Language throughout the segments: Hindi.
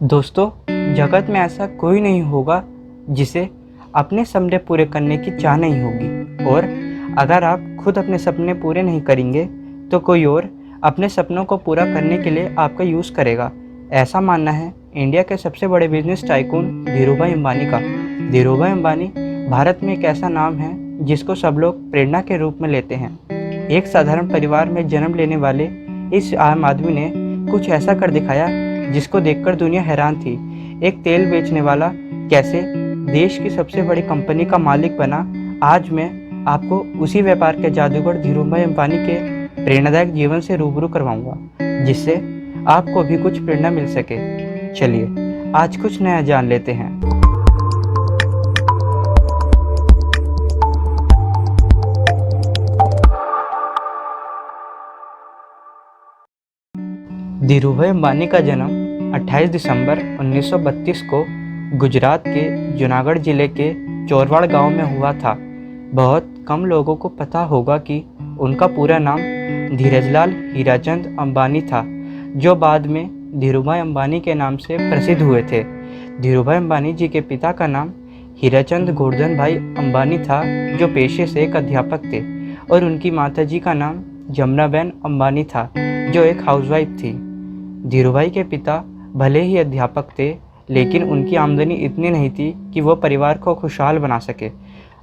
दोस्तों, जगत में ऐसा कोई नहीं होगा जिसे अपने सपने पूरे करने की चाह नहीं होगी, और अगर आप खुद अपने सपने पूरे नहीं करेंगे तो कोई और अपने सपनों को पूरा करने के लिए आपका यूज़ करेगा। ऐसा मानना है इंडिया के सबसे बड़े बिजनेस टाइकून धीरूभाई अंबानी का। धीरूभाई अंबानी भारत में एक ऐसा नाम है जिसको सब लोग प्रेरणा के रूप में लेते हैं। एक साधारण परिवार में जन्म लेने वाले इस आम आदमी ने कुछ ऐसा कर दिखाया जिसको देखकर दुनिया हैरान थी। एक तेल बेचने वाला कैसे देश की सबसे बड़ी कंपनी का मालिक बना। आज मैं आपको उसी व्यापार के जादूगर धीरूभाई अंबानी के प्रेरणादायक जीवन से रूबरू करवाऊंगा, जिससे आपको भी कुछ प्रेरणा मिल सके। चलिए आज कुछ नया जान लेते हैं। धीरूभाई अंबानी का जन्म 28 दिसंबर 1932 को गुजरात के जूनागढ़ जिले के चोरवाड़ गांव में हुआ था। बहुत कम लोगों को पता होगा कि उनका पूरा नाम धीरजलाल हीराचंद अंबानी था, जो बाद में धीरूभाई अंबानी के नाम से प्रसिद्ध हुए थे। धीरूभाई अंबानी जी के पिता का नाम हीराचंद गोवर्धन भाई अंबानी था, जो पेशे से एक अध्यापक थे, और उनकी माताजी का नाम जमुनाबेन अंबानी था, जो एक हाउसवाइफ थी। धीरूभाई के पिता भले ही अध्यापक थे, लेकिन उनकी आमदनी इतनी नहीं थी कि वो परिवार को खुशहाल बना सके।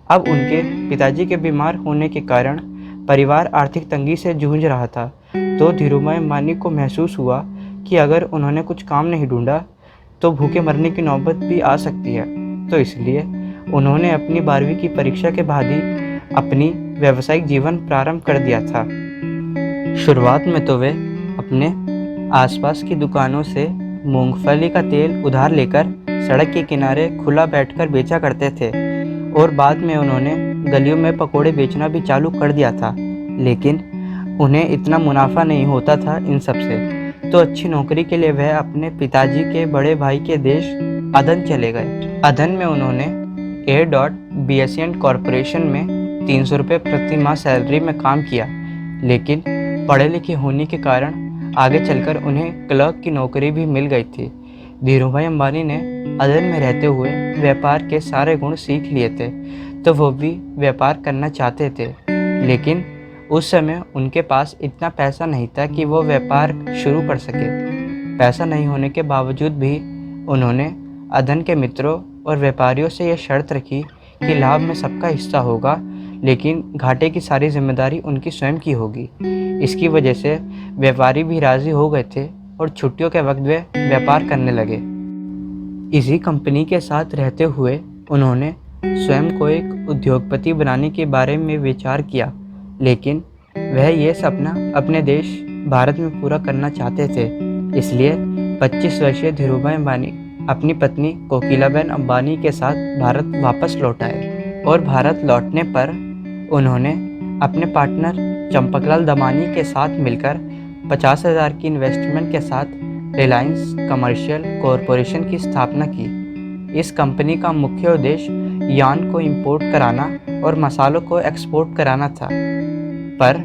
अब उनके पिताजी के बीमार होने के कारण परिवार आर्थिक तंगी से जूझ रहा था, तो धीरूभाई अंबानी को महसूस हुआ कि अगर उन्होंने कुछ काम नहीं ढूंढा तो भूखे मरने की नौबत भी आ सकती है। तो इसलिए उन्होंने अपनी 12वीं की परीक्षा के बाद ही अपनी व्यावसायिक जीवन प्रारंभ कर दिया था। शुरुआत में तो वे अपने आसपास की दुकानों से मूंगफली का तेल उधार लेकर सड़क के किनारे खुला बैठकर बेचा करते थे, और बाद में उन्होंने गलियों में पकोड़े बेचना भी चालू कर दिया था। लेकिन उन्हें इतना मुनाफा नहीं होता था इन सब से, तो अच्छी नौकरी के लिए वह अपने पिताजी के बड़े भाई के देश अदन चले गए। अदन में उन्होंने A.BSN कॉरपोरेशन में 300 रुपये प्रति माह सैलरी में काम किया, लेकिन पढ़े लिखे होने के कारण आगे चलकर उन्हें क्लर्क की नौकरी भी मिल गई थी। धीरूभाई अंबानी ने अदन में रहते हुए व्यापार के सारे गुण सीख लिए थे, तो वो भी व्यापार करना चाहते थे, लेकिन उस समय उनके पास इतना पैसा नहीं था कि वो व्यापार शुरू कर सके। पैसा नहीं होने के बावजूद भी उन्होंने अदन के मित्रों और व्यापारियों से यह शर्त रखी कि लाभ में सबका हिस्सा होगा, लेकिन घाटे की सारी जिम्मेदारी उनकी स्वयं की होगी। इसकी वजह से व्यापारी भी राज़ी हो गए थे और छुट्टियों के वक्त वे व्यापार करने लगे। इसी कंपनी के साथ रहते हुए उन्होंने स्वयं को एक उद्योगपति बनाने के बारे में विचार किया, लेकिन वह यह सपना अपने देश भारत में पूरा करना चाहते थे। इसलिए 25 वर्षीय धीरूभाई अंबानी अपनी पत्नी कोकिलाबेन अंबानी के साथ भारत वापस लौट आए, और भारत लौटने पर उन्होंने अपने पार्टनर चंपकलाल दमानी के साथ मिलकर 50,000 की इन्वेस्टमेंट के साथ रिलायंस कमर्शियल कॉरपोरेशन की स्थापना की। इस कंपनी का मुख्य उद्देश्य यार्न को इंपोर्ट कराना और मसालों को एक्सपोर्ट कराना था, पर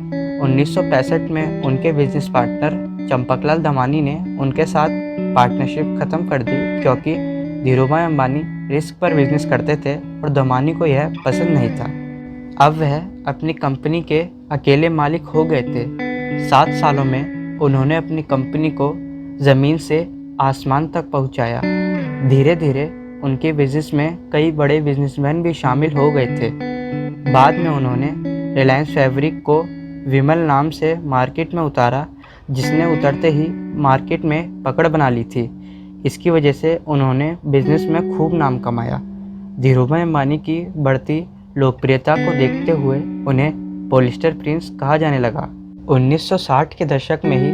1965 में उनके बिजनेस पार्टनर चंपकलाल दमानी ने उनके साथ पार्टनरशिप ख़त्म कर दी, क्योंकि धीरूभाई अंबानी रिस्क पर बिजनेस करते थे और दमानी को यह पसंद नहीं था। अब वह अपनी कंपनी के अकेले मालिक हो गए थे। 7 सालों में उन्होंने अपनी कंपनी को ज़मीन से आसमान तक पहुंचाया। धीरे धीरे उनके बिजनेस में कई बड़े बिजनेसमैन भी शामिल हो गए थे। बाद में उन्होंने रिलायंस फैब्रिक को विमल नाम से मार्केट में उतारा, जिसने उतरते ही मार्केट में पकड़ बना ली थी। इसकी वजह से उन्होंने बिजनेस में खूब नाम कमाया। धीरूभाई अंबानी की बढ़ती लोकप्रियता को देखते हुए उन्हें पॉलिस्टर प्रिंस कहा जाने लगा। 1960 के दशक में ही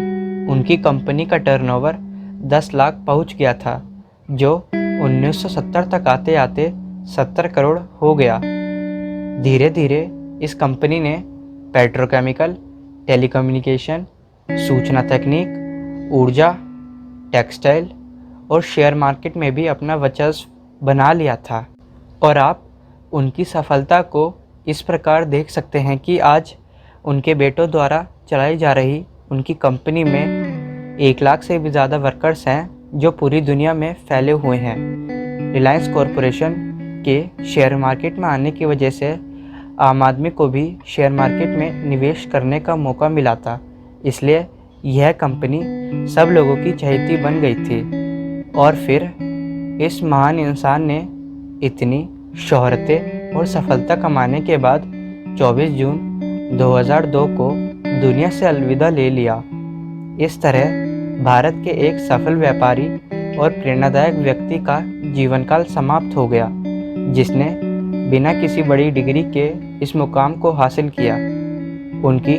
उनकी कंपनी का टर्नओवर 10 लाख पहुंच गया था, जो 1970 तक आते आते 70 करोड़ हो गया। धीरे धीरे इस कंपनी ने पेट्रोकेमिकल, टेलीकम्युनिकेशन, सूचना तकनीक, ऊर्जा, टेक्सटाइल और शेयर मार्केट में भी अपना वर्चस्व बना लिया था। और आप उनकी सफलता को इस प्रकार देख सकते हैं कि आज उनके बेटों द्वारा चलाई जा रही उनकी कंपनी में 1 लाख से भी ज़्यादा वर्कर्स हैं, जो पूरी दुनिया में फैले हुए हैं। रिलायंस कॉरपोरेशन के शेयर मार्केट में आने की वजह से आम आदमी को भी शेयर मार्केट में निवेश करने का मौका मिला था, इसलिए यह कंपनी सब लोगों की चहेती बन गई थी। और फिर इस महान इंसान ने इतनी शोहरतें और सफलता कमाने के बाद 24 जून 2002 को दुनिया से अलविदा ले लिया। इस तरह भारत के एक सफल व्यापारी और प्रेरणादायक व्यक्ति का जीवनकाल समाप्त हो गया, जिसने बिना किसी बड़ी डिग्री के इस मुकाम को हासिल किया। उनकी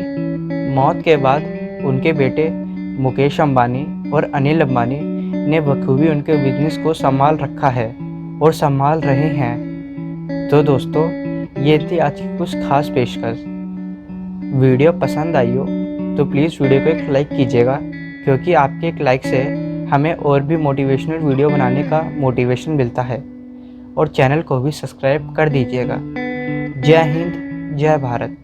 मौत के बाद उनके बेटे मुकेश अंबानी और अनिल अंबानी ने बखूबी उनके बिजनेस को संभाल रखा है और संभाल रहे हैं। तो दोस्तों, ये थी आज की कुछ खास पेशकश। वीडियो पसंद आई हो तो प्लीज़ वीडियो को एक लाइक कीजिएगा, क्योंकि आपके एक लाइक से हमें और भी मोटिवेशनल वीडियो बनाने का मोटिवेशन मिलता है। और चैनल को भी सब्सक्राइब कर दीजिएगा। जय हिंद, जय भारत।